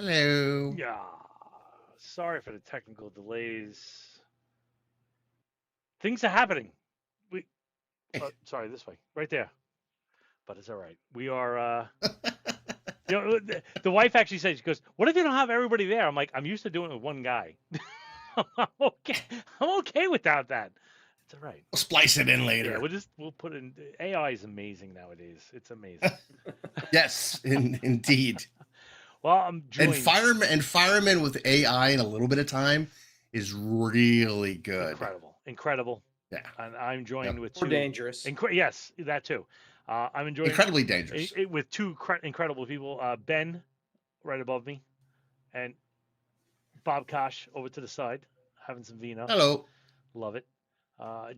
Hello. Yeah. Sorry for the technical delays. Things are happening. We sorry, this way. Right there. But it's all right. We are the wife actually says she goes, "What if you don't have everybody there?" I'm like, "I'm used to doing it with one guy." I'm okay. I'm okay without that. It's all right. We'll splice it in Yeah, later. we'll put in AI is amazing nowadays. It's amazing. Yes, indeed. Well, I'm And joined firemen with AI in a little bit of time is really good. incredible. Yeah. And I'm Yeah. joined with Or two. dangerous. Yes, that too. I'm enjoying Incredibly dangerous. it with two incredible people. Ben right above me, and Bob Kosh over to the side, having some vino. Hello. Love it.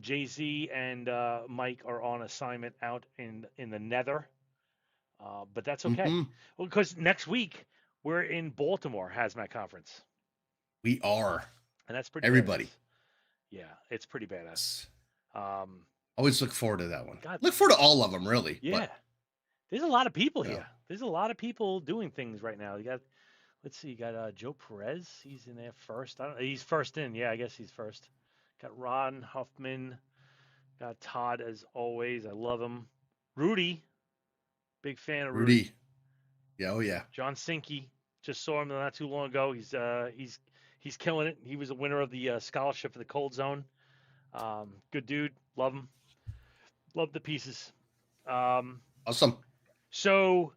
Jay Z and Mike are on assignment out in the Nether, but that's okay. Hmm. Well, because next week we're in Baltimore Hazmat Conference, We are. and that's pretty badass. Everybody. Yeah, it's pretty badass. Yes. Um, Always look forward to that one. God, Look forward to all of them, really. yeah, But, there's a lot of people you know, here. There's a lot of people doing things right now. You got, let's see, you got Joe Perez. He's in there first. I don't. He's first in. Yeah, I guess he's first. Got Ron Huffman. Got Todd as always. I love him. Rudy, big fan of Rudy. Rudy. Yeah, oh, yeah. John Sinke, just saw him not too long ago. He's killing it. He was a winner of the scholarship for the Cold Zone. Good dude. Love him. Love the pieces. Um, Awesome. so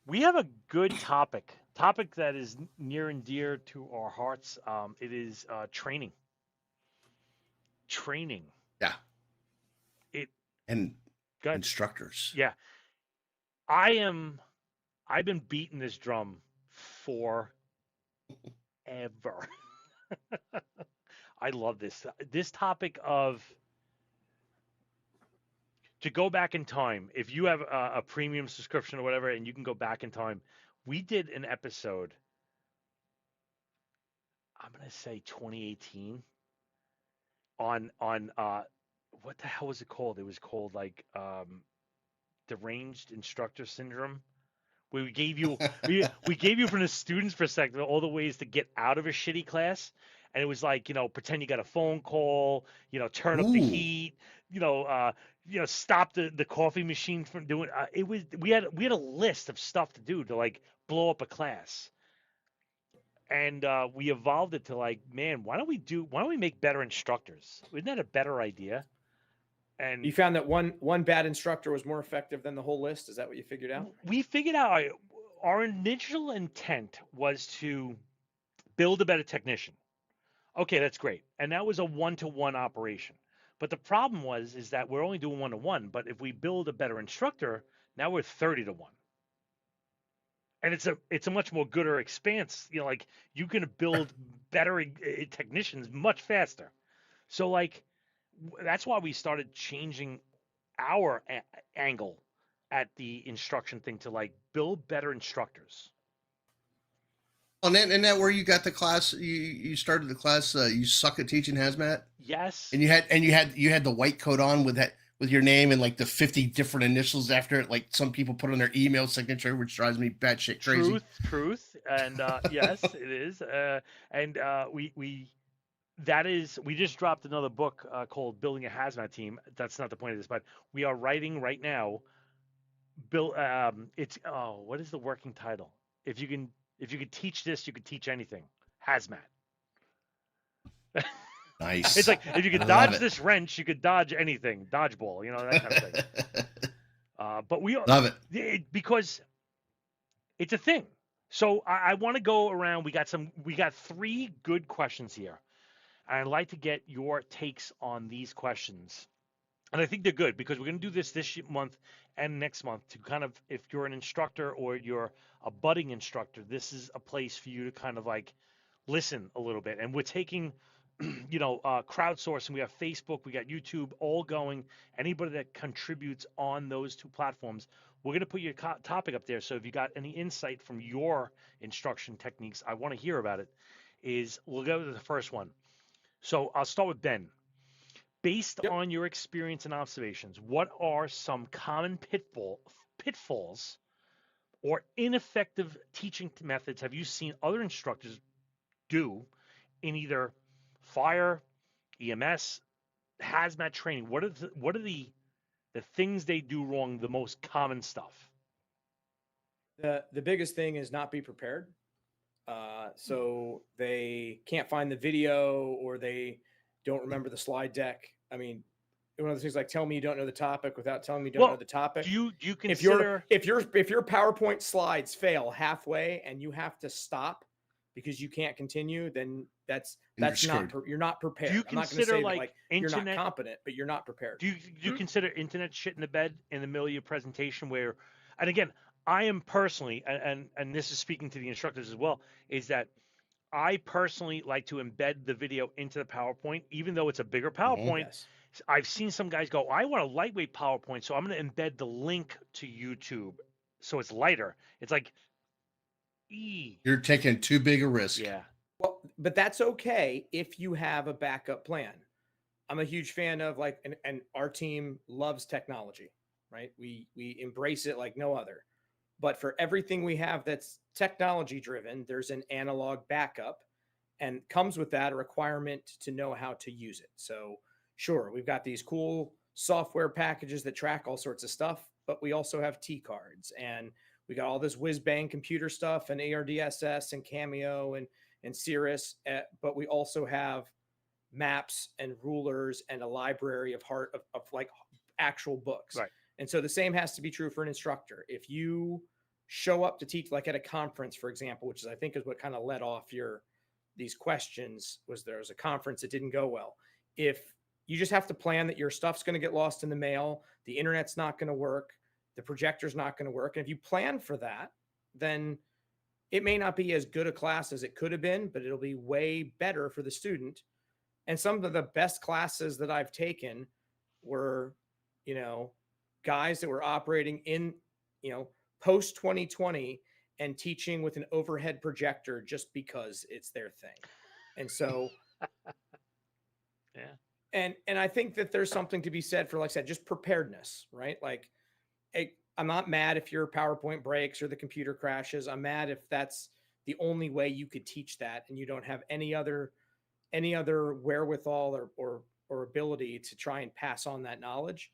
we have a good topic that is near and dear to our hearts. It is training. Training. Yeah. It And got instructors. yeah. I am. I've been beating this drum forever. I love this topic of to go back in time. If you have a premium subscription or whatever, and you can go back in time, we did an episode. I'm gonna say 2018 on what the hell was it called? It was called like deranged instructor syndrome. We gave you we gave you from the student's perspective all the ways to get out of a shitty class, and it was like pretend you got a phone call, turn up the Ooh. heat, stop the coffee machine from doing. It was we had a list of stuff to do to like blow up a class, and we evolved it to like, man, why don't we make better instructors? Isn't that a better idea? And You found that one bad instructor was more effective than the whole list. Is that what you figured out? we figured out our initial intent was to build a better technician. Okay, that's great. And that was a one-to-one operation. But the problem is that we're only doing one-to-one, but if we build a better instructor, now we're 30 to 1. And it's a much more gooder expanse, like you can build better technicians much faster. So like that's why we started changing our angle at the instruction thing to like build better instructors. And that where you got the class, you started the class, you suck at teaching hazmat? Yes. And you had the white coat on with that with your name and like the 50 different initials after it, like some people put on their email signature, which drives me batshit crazy. Truth, and yes, it is. And we just dropped another book called Building a Hazmat Team. That's not the point of this, but we are writing right now. It's what is the working title? If you could teach this, you could teach anything. Hazmat. It's Nice. like if you could I love dodge it. this wrench, you could dodge anything. Dodgeball, that kind of thing. But we are Love it. because it's a thing. So I want to go around. We got three good questions here. And I'd like to get your takes on these questions. And I think they're good because we're going to do this month and next month to kind of, if you're an instructor or you're a budding instructor, this is a place for you to kind of like listen a little bit. And we're taking, crowdsourcing. We have Facebook, we got YouTube, all going. Anybody that contributes on those two platforms, we're going to put your topic up there. So if you got any insight from your instruction techniques, I want to hear about it. We'll go to the first one. So I'll start with Ben. Based Yep. on your experience and observations, what are some common pitfalls or ineffective teaching methods have you seen other instructors do in either fire, EMS, hazmat training? What are the things they do wrong? The most common stuff. The biggest thing is not be prepared. So they can't find the video or they don't remember the slide deck. I mean, one of those things like tell me you don't know the topic without telling me you don't know the topic. Do you If consider if your PowerPoint slides fail halfway and you have to stop because you can't continue, then that's not you're not prepared. Do you I'm not going to consider say like that, you're internet? not competent, but you're not prepared. Do you consider internet shit in the bed in the middle of your presentation where, and again, I am personally, and this is speaking to the instructors as well, is that I personally like to embed the video into the PowerPoint, even though it's a bigger PowerPoint. Yes. I've seen some guys go, I want a lightweight PowerPoint, so I'm going to embed the link to YouTube so it's lighter. It's like, you're taking too big a risk. Yeah. Well, but that's okay if you have a backup plan. I'm a huge fan of like, and our team loves technology, right? We embrace it like no other. But for everything we have that's technology driven, there's an analog backup, and comes with that a requirement to know how to use it. So sure, we've got these cool software packages that track all sorts of stuff, but we also have T cards, and we got all this whiz bang computer stuff and ARDSS and Cameo and Cirrus, but we also have maps and rulers and a library of like actual books. Right. And so the same has to be true for an instructor. If you show up to teach, like at a conference, for example, which is, I think, is what kind of led off these questions, was there was a conference that didn't go well. If you just have to plan that your stuff's going to get lost in the mail, the internet's not going to work, the projector's not going to work. And if you plan for that, then it may not be as good a class as it could have been, but it'll be way better for the student. And some of the best classes that I've taken were, guys that were operating in, post 2020 and teaching with an overhead projector just because it's their thing. And so, yeah. And I think that there's something to be said for, like I said, just preparedness, right? Like, I'm not mad if your PowerPoint breaks or the computer crashes. I'm mad if that's the only way you could teach that and you don't have any other wherewithal or ability to try and pass on that knowledge,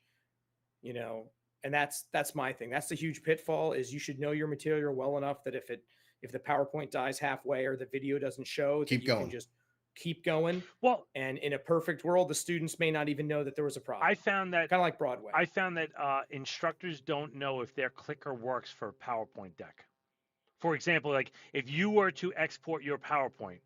and that's my thing. That's the huge pitfall, is you should know your material well enough that if the PowerPoint dies halfway or the video doesn't show, that you can just keep going. Well, and in a perfect world, the students may not even know that there was a problem. I found that kind of like Broadway. I found that instructors don't know if their clicker works for PowerPoint deck. For example, like if you were to export your PowerPoint,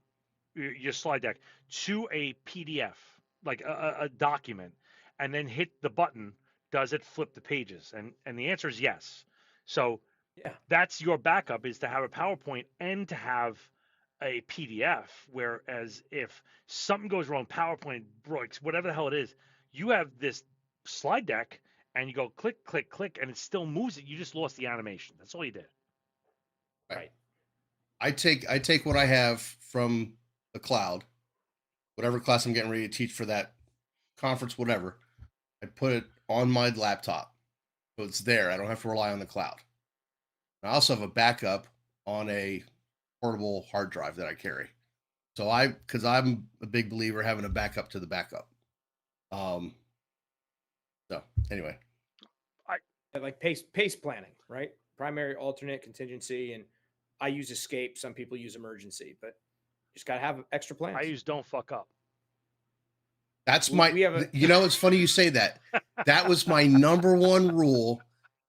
your slide deck, to a PDF, like a document, and then hit the button, does it flip the pages? And the answer is yes. So yeah, that's your backup, is to have a PowerPoint and to have a PDF. Whereas if something goes wrong, PowerPoint breaks, whatever the hell it is, you have this slide deck and you go click, click, click, and it still moves it. You just lost the animation. That's all you did. Right. I take what I have from the cloud, whatever class I'm getting ready to teach for that conference, whatever. I put it on my laptop, so it's there. I don't have to rely on the cloud. I also have a backup on a portable hard drive that I carry. So because I'm a big believer having a backup to the backup. So anyway, I like pace planning, right? Primary, alternate, contingency, and I use escape. Some people use emergency, but you just gotta have extra plans. I use don't fuck up. That's it's funny you say that. That was my number one rule.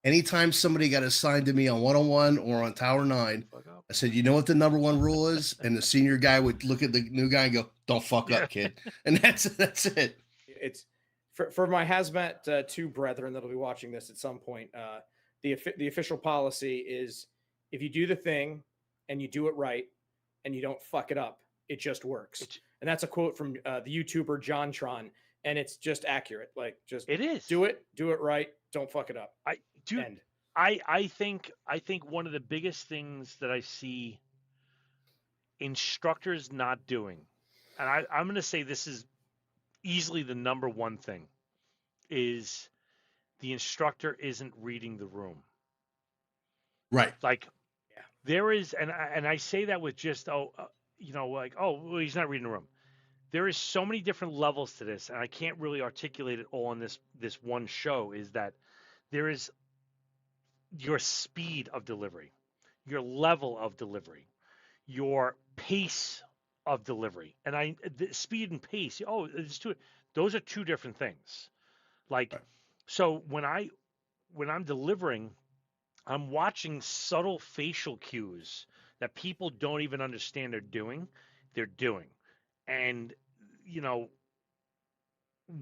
Anytime somebody got assigned to me on 101 or on Tower 9, I said, you know what the number one rule is? And the senior guy would look at the new guy and go, don't fuck up, kid. And that's it. It's for my hazmat 2 brethren that'll be watching this at some point. The official policy is, if you do the thing and you do it right and you don't fuck it up, it just works. And that's a quote from the YouTuber JonTron, and it's just accurate. Like, just it is. Do it right. Don't fuck it up. I think one of the biggest things that I see instructors not doing, and I'm going to say this is easily the number one thing, is the instructor isn't reading the room. Right. Like Yeah. there is, and I say that with just like, oh, well, he's not reading the room. There is so many different levels to this, and I can't really articulate it all in this one show. Is that there is your speed of delivery, your level of delivery, your pace of delivery, and the speed and pace. Oh, it's two. Those are two different things. Like, Right. so when I'm delivering, I'm watching subtle facial cues that people don't even understand they're doing. And, you know,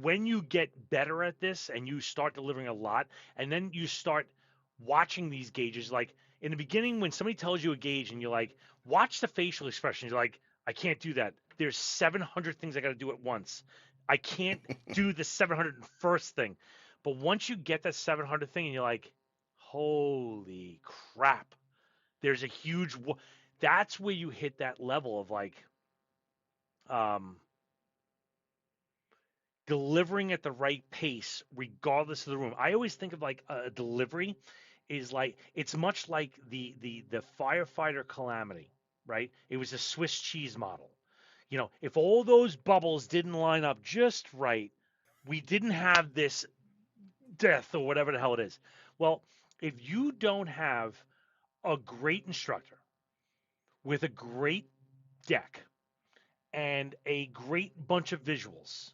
when you get better at this and you start delivering a lot, and then you start watching these gauges, like in the beginning, when somebody tells you a gauge and you're like, watch the facial expressions, you're like, I can't do that. There's 700 things I got to do at once. I can't do the 701st thing. But once you get that 700 thing and you're like, holy crap, there's a huge, that's where you hit that level of like, um, delivering at the right pace, regardless of the room. I always think of like a delivery is like, it's much like the firefighter calamity, right? It was a Swiss cheese model. You know, if all those bubbles didn't line up just right, we didn't have this death or whatever the hell it is. Well, if you don't have a great instructor with a great deck and a great bunch of visuals,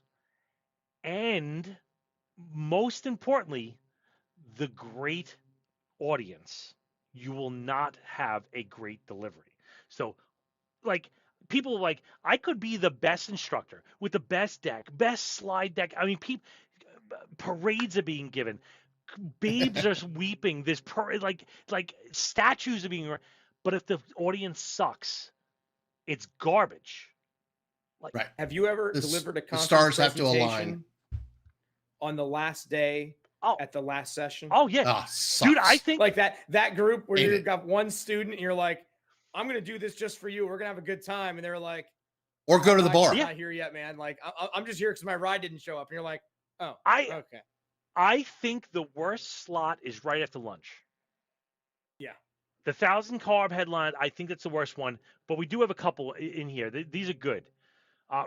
and most importantly, the great audience, you will not have a great delivery. So, like, people like, I could be the best instructor with the best deck, best slide deck. I mean, parades are being given, babes are weeping. There's like statues are being, but if the audience sucks, it's garbage. Like, Right. Have you ever The delivered a the conference stars have to align. presentation on the last day oh, at the last session? oh yeah, Ah, dude, I sucks. think Like that group where Hate you've it. got one student and you're like, I'm going to do this just for you. We're going to have a good time. And they're like, Or go to the "My bar. ride's Yeah. not here yet, man. Like, I'm just here because my ride didn't show up." And you're like, oh, I okay. I think the worst slot is right after lunch. Yeah. The 1,000 carb headline, I think that's the worst one, but we do have a couple in here. These are good.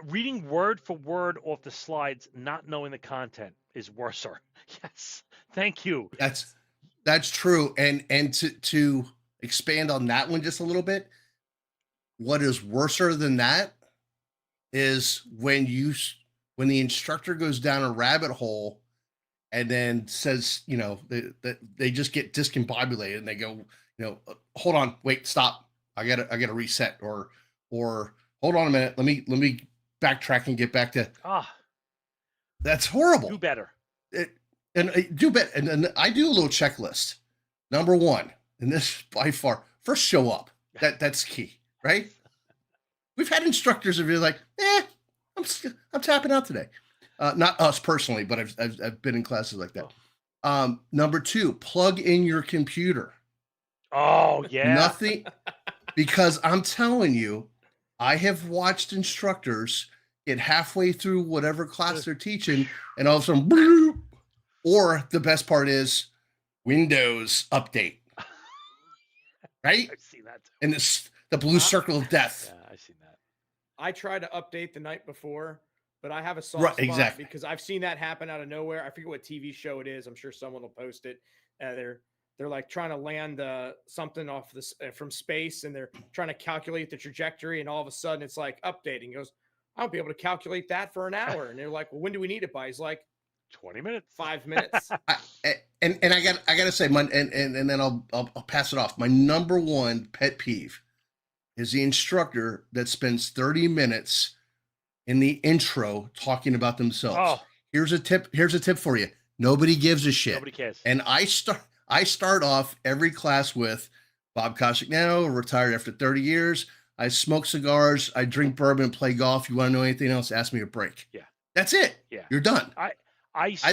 Reading word for word off the slides, not knowing the content is worser. Yes, thank you. That's true. And to expand on that one just a little bit, what is worser than that is when the instructor goes down a rabbit hole and then says, that they just get discombobulated and they go, hold on, wait, stop. I gotta reset, or hold on a minute. Let me backtrack and get back to. That's horrible. Do better. Do better. And I do a little checklist. Number one, and this by far, first show up. That's key, right? We've had instructors who are like, I'm tapping out today. Not us personally, but I've been in classes like that. Number two, plug in your computer. Oh yeah. Nothing, because I'm telling you, I have watched instructors get halfway through whatever class they're teaching, and all of a sudden, bloop, or the best part is Windows update, right? I've seen that too. And the blue circle of death. Yeah, I've seen that. I try to update the night before, but I have a soft spot exactly. because I've seen that happen out of nowhere. I forget what TV show it is. I'm sure someone will post it. They're like trying to land something off this from space, and they're trying to calculate the trajectory, and all of a sudden it's like updating. He goes, I'll be able to calculate that for an hour. And they're like, well, when do we need it by? He's like, 20 minutes. 5 minutes. And I gotta say, and then I'll pass it off. My number one pet peeve is the instructor that spends 30 minutes in the intro talking about themselves. Oh. Here's a tip for you. Nobody gives a shit. Nobody cares. And I start off every class with Bob Koshik, retired after 30 years. I smoke cigars, I drink bourbon, play golf. You want to know anything else? Ask me a break. Yeah. That's it. Yeah. You're done.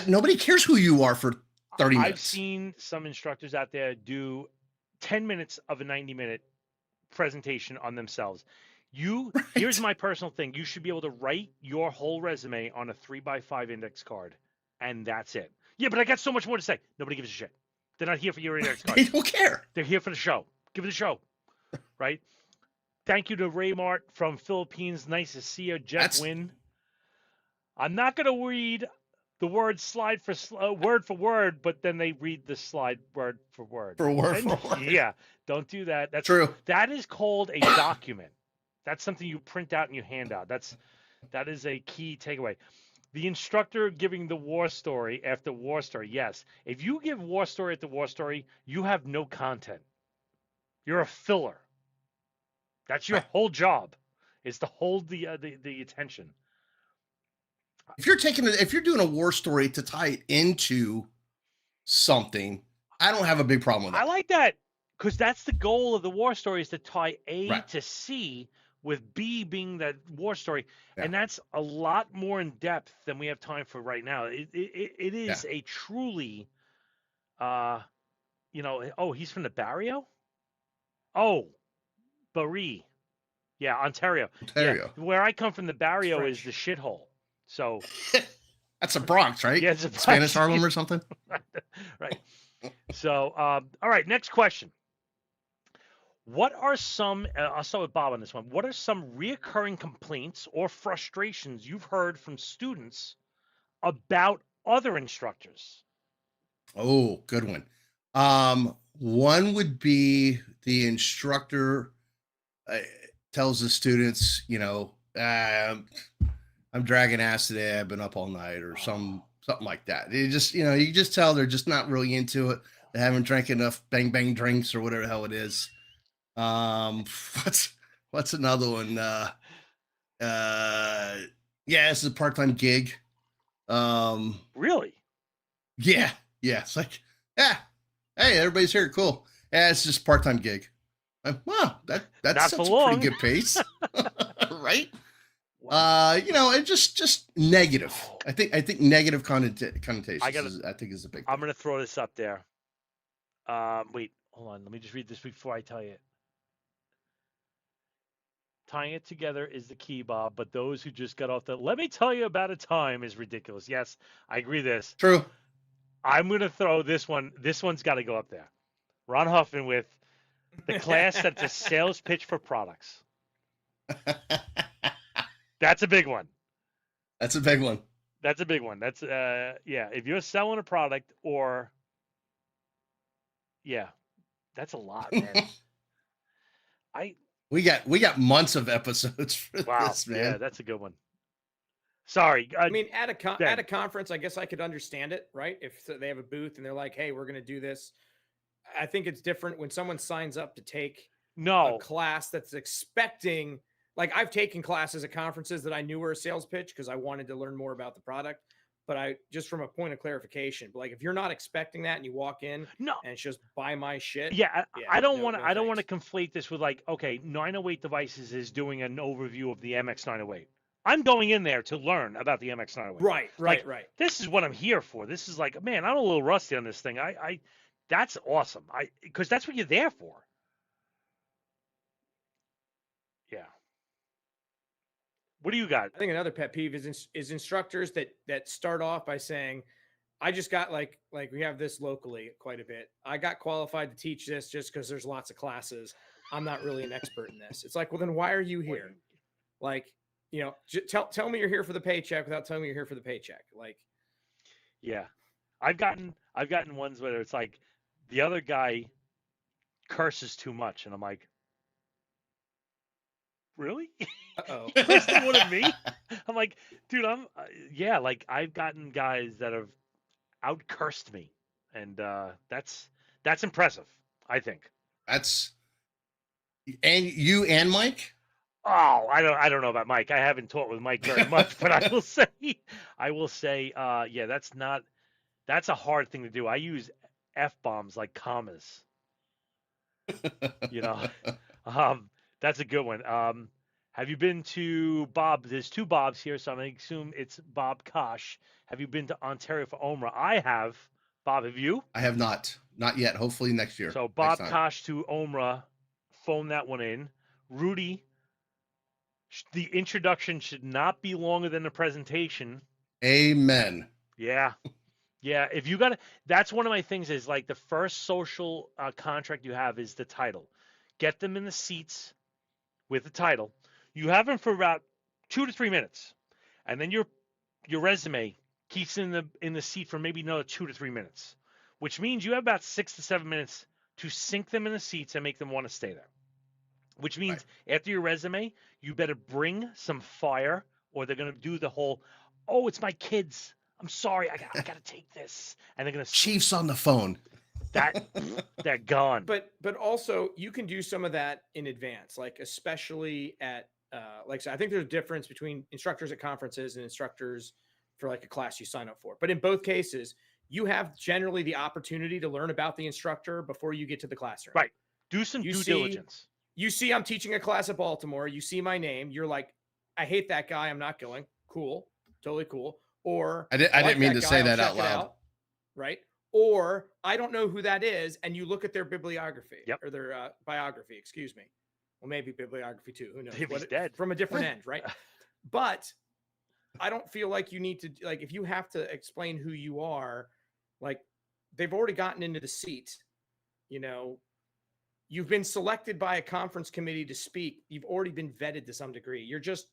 Nobody cares who you are for 30 minutes. I've seen some instructors out there do 10 minutes of a 90-minute presentation on themselves. Here's my personal thing. You should be able to write your whole resume on a 3x5 index card, and that's it. Yeah, but I got so much more to say. Nobody gives a shit. They're not here for your index They cards. don't care. They're here for the show. Give it a show, right? Thank you to Raymart from Philippines. Nice to see you, Jeff That's Wynn. I'm not going to read the word slide for word for word, but then they read the slide word for word. for word And, for word. yeah, don't do that. That's True. That is called a document. That's something you print out and you hand out. That is a key takeaway. The instructor giving the war story after war story. Yes, if you give war story after war story, you have no content. You're a filler. That's your Right. whole job, is to hold the attention. If you're doing a war story to tie it into something, I don't have a big problem with I that. like that, because that's the goal of the war story, is to tie A Right. to C, with B being that war story, Yeah. and that's a lot more in depth than we have time for right now. It is a truly, oh, he's from the Barrio. Oh, Barrie. Yeah, Ontario. Ontario. Yeah, where I come from, the Barrio is French. the shithole. So That's a Bronx, right? yeah, it's a Spanish Harlem or something. right. So, all right, next question. What are some, I'll start with Bob on this one. What are some reoccurring complaints or frustrations you've heard from students about other instructors? Oh, good one. One would be the instructor tells the students, I'm dragging ass today. I've been up all night, or something like that. You just tell they're just not really into it. They haven't drank enough bang bang drinks or whatever the hell it is. What's another one? Yeah, this is a part-time gig. Really? Yeah. It's like, yeah, hey, everybody's here. Cool. Yeah, it's just a part-time gig. Wow, that's for a long. pretty good pace. Right? Wow. And just negative. I think negative connotations I think is a big I'm thing. going to throw this up there. Wait, hold on. Let me just read this before I tell you. Tying it together is the key, Bob, but those who just got off the let me tell you about a time is ridiculous. Yes, I agree this. True. I'm going to throw this one. This one's got to go up there. Ron Huffman with the class that's a sales pitch for products. That's a big one. That's a big one. That's a big one. That's yeah. If you're selling a product, or yeah, that's a lot, man. We got months of episodes for Wow. this, man. Yeah, that's a good one. Sorry. I mean, at a conference, I guess I could understand it, right? If they have a booth and they're like, "Hey, we're going to do this." I think it's different when someone signs up to take a class that's expecting. Like, I've taken classes at conferences that I knew were a sales pitch because I wanted to learn more about the product. But I just, from a point of clarification, but like, if you're not expecting that and you walk in and it's just buy my shit. Yeah, I don't want to conflate this with, like, okay, 908 Devices is doing an overview of the MX 908. I'm going in there to learn about the MX 908. Right. This is what I'm here for. This is like, man, I'm a little rusty on this thing. That's awesome. Because that's what you're there for. Yeah. What do you got? I think another pet peeve is instructors that start off by saying, I just got like we have this locally quite a bit. I got qualified to teach this just because there's lots of classes. I'm not really an expert in this. It's like, well, then why are you here? Like, tell me you're here for the paycheck without telling me you're here for the paycheck. Like, yeah, I've gotten ones where it's like the other guy curses too much, and I'm like, really? uh-oh. Curse more than me? I'm like, dude, yeah, like, I've gotten guys that have out cursed me, and that's impressive, I think. And you and Mike? Oh, I don't know about Mike. I haven't taught with Mike very much, but I will say, yeah, that's a hard thing to do. I use F-bombs like commas. That's a good one. Have you been to Bob? There's two Bobs here, so I'm going to assume it's Bob Kosh. Have you been to Ontario for OMRA? I have. Bob, have you? I have not. Not yet. Hopefully next year. So Bob Kosh to OMRA, phone that one in. Rudy, the introduction should not be longer than the presentation. Amen. Yeah. Yeah, if you got to, that's one of my things is like the first social contract you have is the title. Get them in the seats with the title. You have them for about 2 to 3 minutes, and then your resume keeps in the seat for maybe another 2 to 3 minutes, which means you have about 6 to 7 minutes to sink them in the seats and make them want to stay there. Which Right. means after your resume, you better bring some fire, or they're gonna do the whole, "Oh, it's my kids. I'm sorry, I gotta take this," and they're gonna Chief's on the phone. that they're gone. But also you can do some of that in advance, like especially at like I said, I think there's a difference between instructors at conferences and instructors for like a class you sign up for. But in both cases, you have generally the opportunity to learn about the instructor before you get to the classroom. Right. Do some You due see- diligence. You see, I'm teaching a class at Baltimore. You see my name. You're like, I hate that guy. I'm not going. Cool. Totally cool. Or I like didn't mean to guy, say I'll that check out it loud. right? Or I don't know who that is, and you look at their bibliography Yep. or their biography. Excuse me. Well, maybe bibliography too. Who knows? If he's dead. From a different end, right? But I don't feel like you need to like if you have to explain who you are, like they've already gotten into the seat, you know. You've been selected by a conference committee to speak. You've already been vetted to some degree. You're just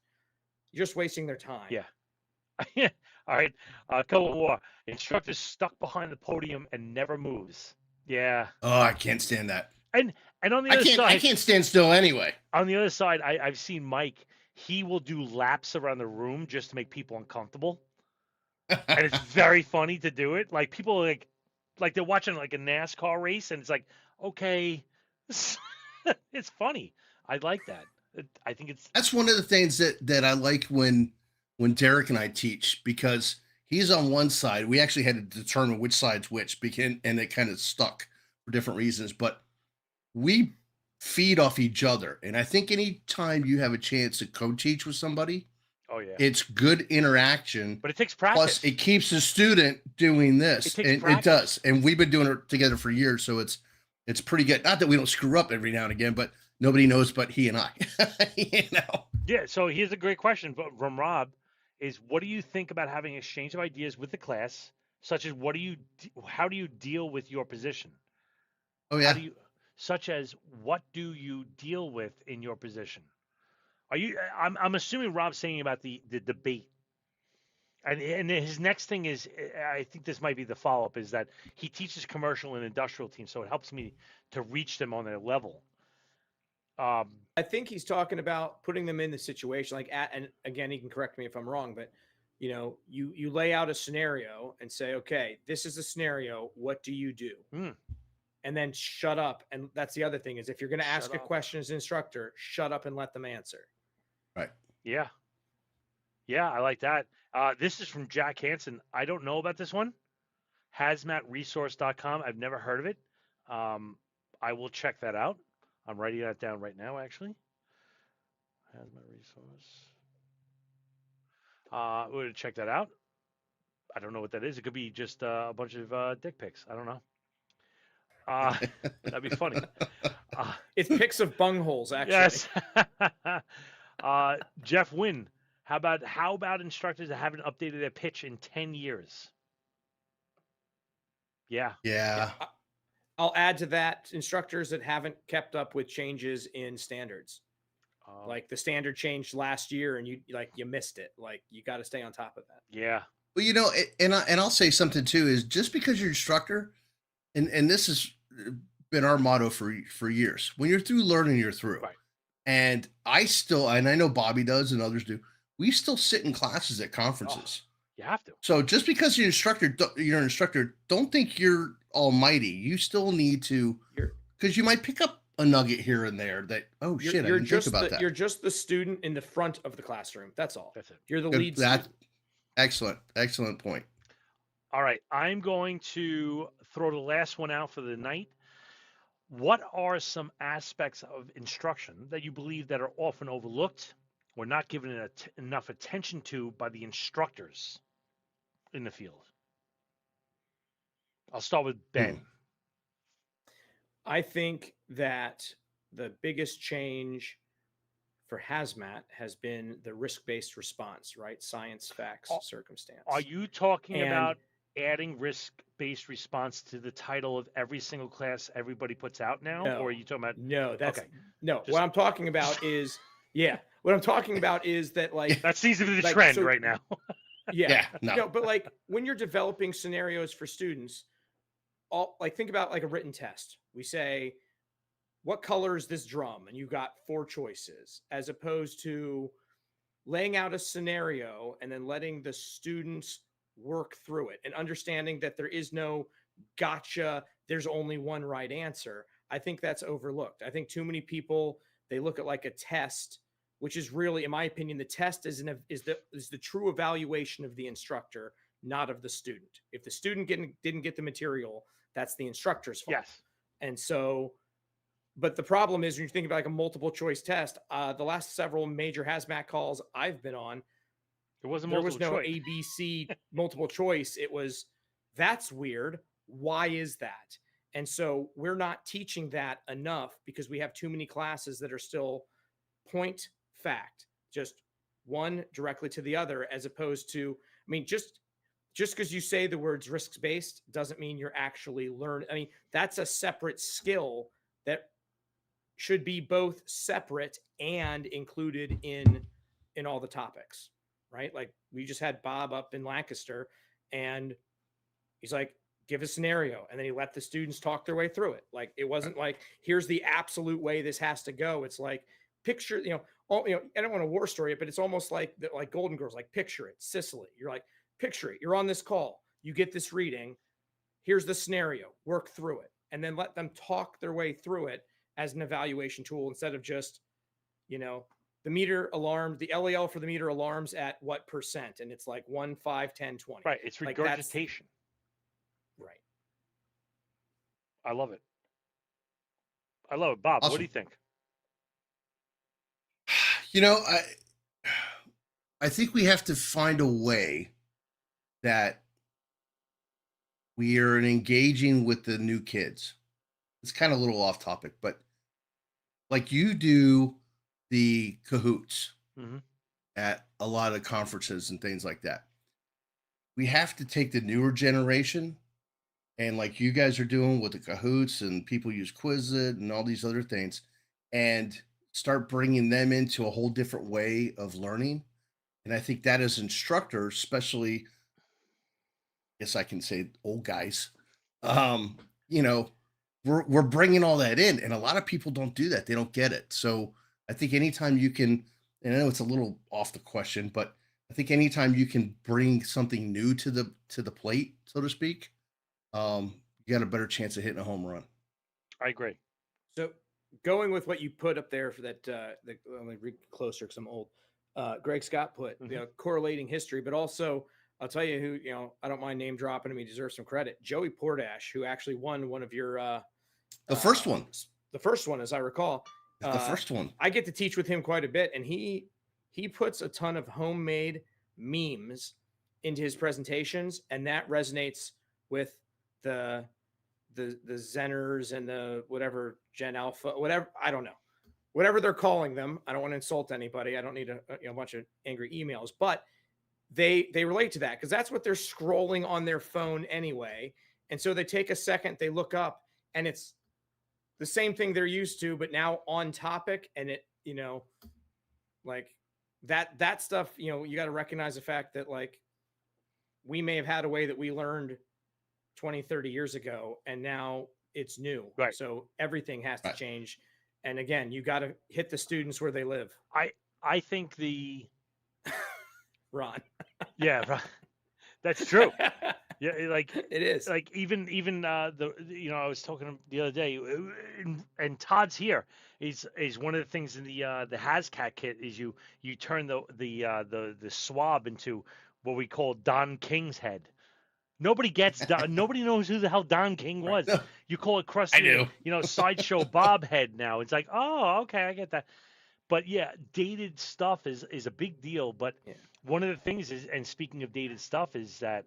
wasting their time. Yeah. All right. A couple more. Instructor stuck behind the podium and never moves. Yeah. Oh, I can't stand that. And on the other I side, can't stand still anyway. on the other side, I've seen Mike. He will do laps around the room just to make people uncomfortable, and it's very funny to do it. Like people like they're watching like a NASCAR race, and it's like, okay, it's funny. I like that. I think it's That's one of the things that I like when Derek and I teach, because he's on one side. We actually had to determine which side's which, and it kind of stuck for different reasons. But we feed off each other, and I think anytime you have a chance to co-teach with somebody, oh yeah, it's good interaction. but it takes practice. Plus, it keeps the student doing this, It takes and practice. it does. And we've been doing it together for years, so it's pretty good. Not that we don't screw up every now and again, but nobody knows but he and I. You know. Yeah. So here's a great question from Rob: is what do you think about having exchange of ideas with the class, such as how do you deal with your position? Oh yeah. Such as what do you deal with in your position? Are you? I'm assuming Rob's saying about the debate. And his next thing is, I think this might be the follow up, is that he teaches commercial and industrial teams, so it helps me to reach them on their level. I think he's talking about putting them in the situation, like and again, he can correct me if I'm wrong, but you know, you lay out a scenario and say, okay, this is a scenario. What do you do? And then shut up. And that's the other thing is if you're going to ask a question as an instructor, shut up and let them answer. Right. Yeah. Yeah, I like that. This is from Jack Hansen. I don't know about this one. Hazmatresource.com. I've never heard of it. I will check that out. I'm writing that down right now, actually. Hazmat Resource. We're going to check that out. I don't know what that is. It could be just a bunch of dick pics. I don't know. That'd be funny. It's pics of bungholes, actually. Yes. Jeff Wynn. How about instructors that haven't updated their pitch in 10 years? Yeah. Yeah. I'll add to that instructors that haven't kept up with changes in standards. Like the standard changed last year and you missed it. Like you got to stay on top of that. Yeah. Well, you know, and I'll say something too, is just because you're an instructor, and this has been our motto for years. When you're through learning, you're through. Right. And I know Bobby does and others do. We still sit in classes at conferences. You have to. So just because you're an instructor, don't think you're almighty. You still need to, because you might pick up a nugget here and there that, I didn't think about that. You're just the student in the front of the classroom. That's all. That's it. You're the lead student. Excellent point. All right. I'm going to throw the last one out for the night. What are some aspects of instruction that you believe that are often overlooked or not given enough attention to by the instructors in the field? I'll start with Ben. I think that the biggest change for hazmat has been the risk-based response, right? Science, facts, circumstance. Are you talking about adding risk-based response to the title of every single class everybody puts out now, or are you talking about? No, that's Okay, no. just What I'm talking about is What I'm talking about is that like that seems to be the like trend so right now. yeah. Yeah, no. No, but like when you're developing scenarios for students, all like think about like a written test. We say, what color is this drum? And you got 4 choices, as opposed to laying out a scenario and then letting the students work through it and understanding that there is no gotcha, there's only one right answer. I think that's overlooked. I think too many people, they look at like a test, which is really, in my opinion, the test is the true evaluation of the instructor, not of the student. If the student didn't get the material, that's the instructor's fault. Yes. And so, but the problem is when you think about like a multiple choice test, the last several major hazmat calls I've been on, There wasn't there multiple was no choice. ABC multiple choice. It was, that's weird. Why is that? And so we're not teaching that enough because we have too many classes that are still point fact, just one directly to the other, as opposed to, I mean, just because you say the words risks based doesn't mean you're actually learning. I mean, that's a separate skill that should be both separate and included in all the topics, right? Like we just had Bob up in Lancaster, and he's like, give a scenario, and then he let the students talk their way through it. Like it wasn't like, here's the absolute way this has to go. It's like, picture, I don't want to war story it, but it's almost like Golden Girls, like picture it, Sicily. You're like, picture it, you're on this call, you get this reading, here's the scenario, work through it, and then let them talk their way through it as an evaluation tool instead of just, the meter alarms, the LAL for the meter alarms at what percent, and it's like 1, 5, 10, 20. Right. It's Like regurgitation. Right. I love it. I love it. Bob, what do you think? I think we have to find a way that we are engaging with the new kids. It's kind of a little off topic, but like you do the cahoots at a lot of conferences and things like that. We have to take the newer generation, and like you guys are doing with the cahoots, and people use Quizlet and all these other things, and start bringing them into a whole different way of learning. And I think that as instructors, especially, I guess I can say old guys, we're bringing all that in, and a lot of people don't do that. They don't get it. So I think anytime you can, and I know it's a little off the question, but I think anytime you can bring something new to the plate, so to speak, you got a better chance of hitting a home run. I agree. So going with what you put up there for that, let me read closer because I'm old. Greg Scott put, correlating history, but also I'll tell you who, I don't mind name dropping him. He deserves some credit. Joey Portash, who actually won one of your, the first one, as I recall. The first one. I get to teach with him quite a bit, and he puts a ton of homemade memes into his presentations, and that resonates with the Zenners and the whatever Gen Alpha, whatever, I don't know, whatever they're calling them. I don't want to insult anybody. I don't need a bunch of angry emails, but they relate to that because that's what they're scrolling on their phone anyway. And so they take a second, they look up, and it's the same thing they're used to, but now on topic. And it, like that stuff, you got to recognize the fact that like we may have had a way that we learned 20, 30 years ago, and now it's new. Right. So everything has to change. And again, you got to hit the students where they live. I think the Ron. Yeah, that's true. Yeah, like it is. Like even I was talking the other day, and Todd's here. Is one of the things in the HasCat kit is you turn the swab into what we call Don King's head. Nobody gets nobody knows who the hell Don King was. No. You call it Krusty, Sideshow Bob head now. It's like, oh, okay, I get that. But yeah, dated stuff is a big deal. But one of the things is, and speaking of dated stuff, is that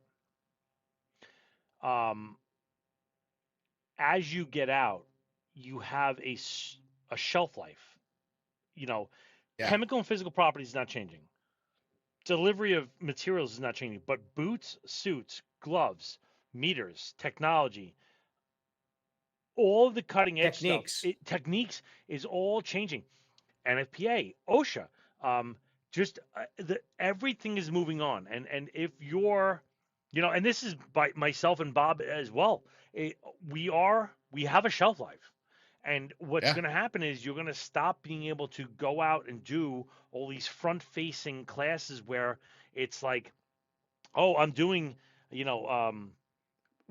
as you get out, you have a shelf life. Chemical and physical properties is not changing. Delivery of materials is not changing. But boots, suits, gloves, meters, technology, all the cutting edge Techniques. techniques is all changing. NFPA, OSHA, just everything is moving on. And if you're, and this is by myself and Bob as well. It, we have a shelf life, and what's Yeah. going to happen is you're going to stop being able to go out and do all these front-facing classes where it's like, oh, I'm doing, you know,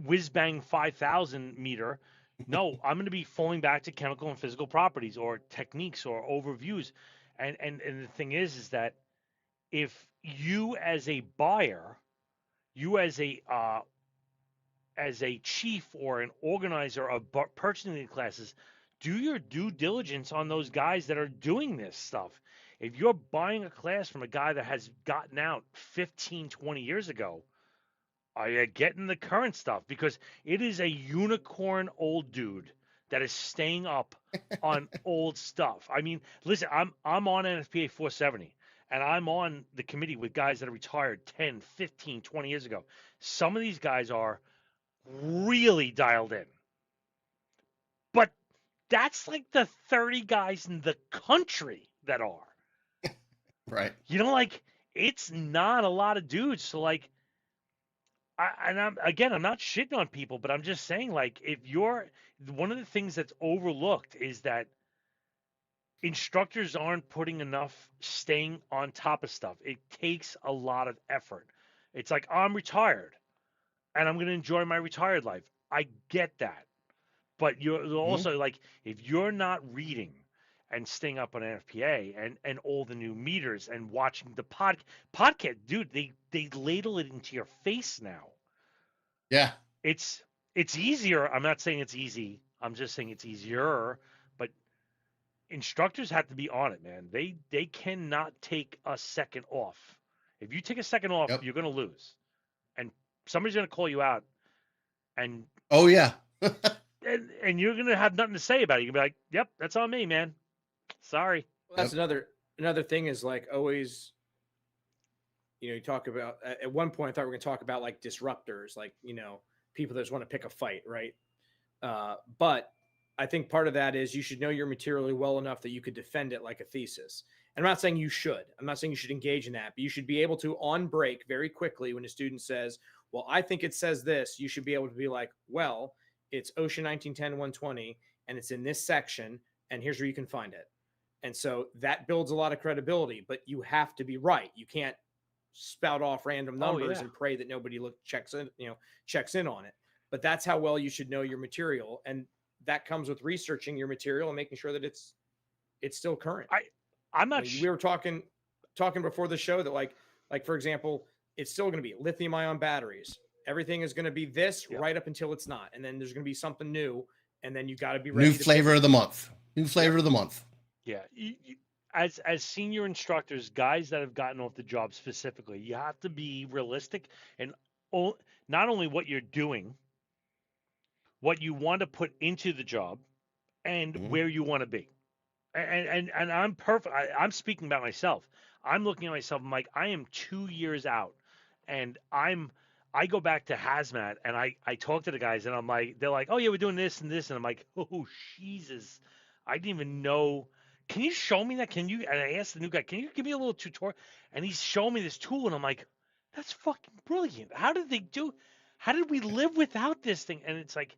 whiz bang 5,000 meter. No, I'm going to be falling back to chemical and physical properties or techniques or overviews. And the thing is that if you as a buyer, you as a chief or an organizer of purchasing the classes, do your due diligence on those guys that are doing this stuff. If you're buying a class from a guy that has gotten out 15, 20 years ago, are you getting the current stuff? Because it is a unicorn old dude that is staying up on old stuff. I mean, listen, I'm on NFPA 470 and I'm on the committee with guys that are retired 10, 15, 20 years ago. Some of these guys are really dialed in. But that's like the 30 guys in the country that are. Right. Like it's not a lot of dudes. So like I'm not shitting on people, but I'm just saying, like, if you're one of the things that's overlooked is that instructors aren't putting enough staying on top of stuff. It takes a lot of effort. It's like I'm retired and I'm going to enjoy my retired life. I get that. But you're Mhm. also like, if you're not reading and staying up on NFPA and all the new meters and watching the podcast, dude, they ladle it into your face now. Yeah. it's it's easier. I'm not saying it's easy. I'm just saying it's easier. But instructors have to be on it, man. They cannot take a second off. If you take a second off, Yep. you're gonna lose, and somebody's gonna call you out, and Oh yeah. and you're gonna have nothing to say about it. You're gonna be like, "Yep, that's on me, man. Sorry." Well, that's Yep. another thing is like always, you talk about at one point I thought we were going to talk about like disruptors, like, people that just want to pick a fight, right? But I think part of that is you should know your material well enough that you could defend it like a thesis. And I'm not saying you should. I'm not saying you should engage in that, but you should be able to on break very quickly when a student says, "Well, I think it says this." You should be able to be like, "Well, it's OSHA 1910 120 and it's in this section and here's where you can find it." And so that builds a lot of credibility, but you have to be right. You can't spout off random Oh numbers yeah. and pray that nobody checks in on it. But that's how well you should know your material, and that comes with researching your material and making sure that it's still current. I'm not. We were talking before the show that like for example, it's still going to be lithium ion batteries. Everything is going to be this right up until it's not, and then there's going to be something new, and then you got to be ready. New flavor of the month. New flavor of the month. Yeah. As senior instructors, guys that have gotten off the job specifically, you have to be realistic and not only what you're doing, what you want to put into the job, and Mhm. where you want to be. And I'm perfect. I'm speaking about myself. I'm looking at myself. I'm like, I am 2 years out, and I go back to hazmat, and I talk to the guys, and I'm like, they're like, oh yeah, we're doing this and this, and I'm like, oh Jesus, I didn't even know. Can you show me that? Can you? And I asked the new guy, can you give me a little tutorial? And he's showing me this tool, and I'm like, that's fucking brilliant. How did they do? How did we live without this thing? And it's like,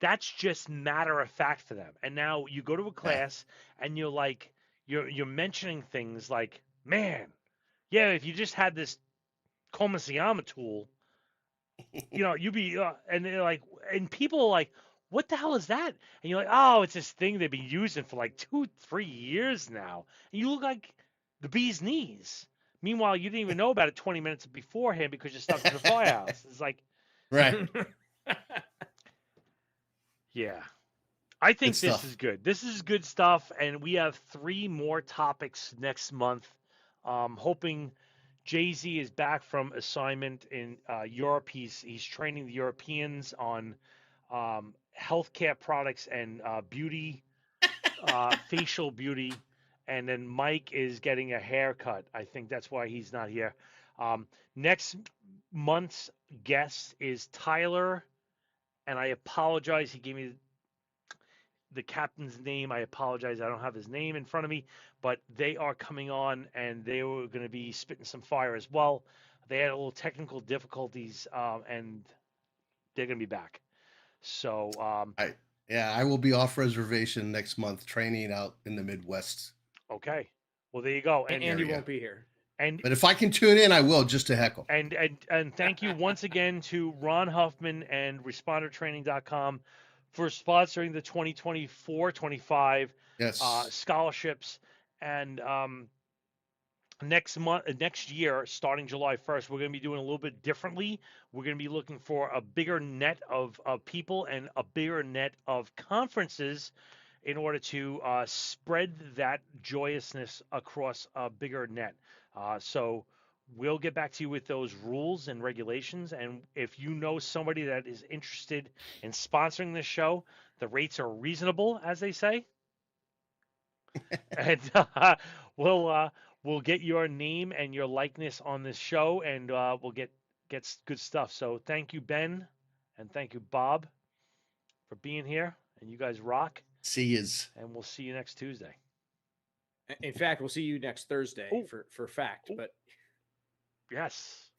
that's just matter of fact for them. And now you go to a Yeah. class and you're like, you're mentioning things like, man, yeah, if you just had this Komisiyama tool, you'd be, and they're like, and people are like, what the hell is that? And you're like, oh, it's this thing they've been using for like 2-3 years now. And you look like the bee's knees. Meanwhile, you didn't even know about it 20 minutes beforehand because you're stuck in the firehouse. It's like, Right. yeah. I think Good this stuff. is good. This is good stuff, and we have 3 more topics next month. Hoping Jay-Z is back from assignment in Europe. He's training the Europeans on healthcare products and beauty, facial beauty, and then Mike is getting a haircut. I think that's why he's not here. Next month's guest is Tyler, and I apologize. He gave me the captain's name. I apologize. I don't have his name in front of me, but they are coming on, and they were going to be spitting some fire as well. They had a little technical difficulties, and they're going to be back. So, I will be off reservation next month training out in the Midwest. okay. Well, there you go. And Andy won't be here. But if I can tune in, I will, just to heckle. And thank you once again to Ron Huffman and ResponderTraining.com for sponsoring the 2024-25 scholarships. And next year, starting July 1st, we're going to be doing a little bit differently. We're going to be looking for a bigger net of people and a bigger net of conferences in order to spread that joyousness across a bigger net. So we'll get back to you with those rules and regulations. And if you know somebody that is interested in sponsoring this show, the rates are reasonable, as they say. And we'll get your name and your likeness on this show, and we'll get good stuff. So thank you, Ben, and thank you, Bob, for being here. And you guys rock. See yous. And we'll see you next Tuesday. In fact, we'll see you next Thursday for fact. But yes.